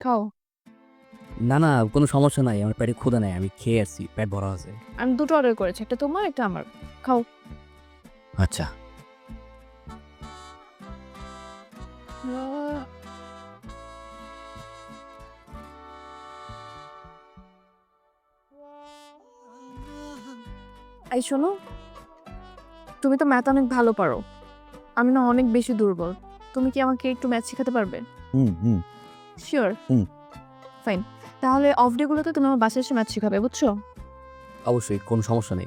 খাও। না, না কোনো সমস্যা নাই। আমার পেটে ক্ষুধা নাই। আমি খেয়ে আসছি। পেট ভরা আছে। আমি ২ টো অর্ডার করেছি। একটা তোমার, একটা আমার। খাও। আচ্ছা। এই শোনো, তুমি তো ম্যাথ অনেক ভালো পারো। আমি না অনেক বেশি দুর্বল। তুমি কি আমাকে একটু ম্যাথ শিখাতে পারবে? হুম। সিউর? হুম। ফাইন। তাহলে অফ ডে গুলোতে তুমি আমার বাসায় এসে ম্যাথ শিখাবে, বুঝছো? অবশ্যই কোনো সমস্যা নেই।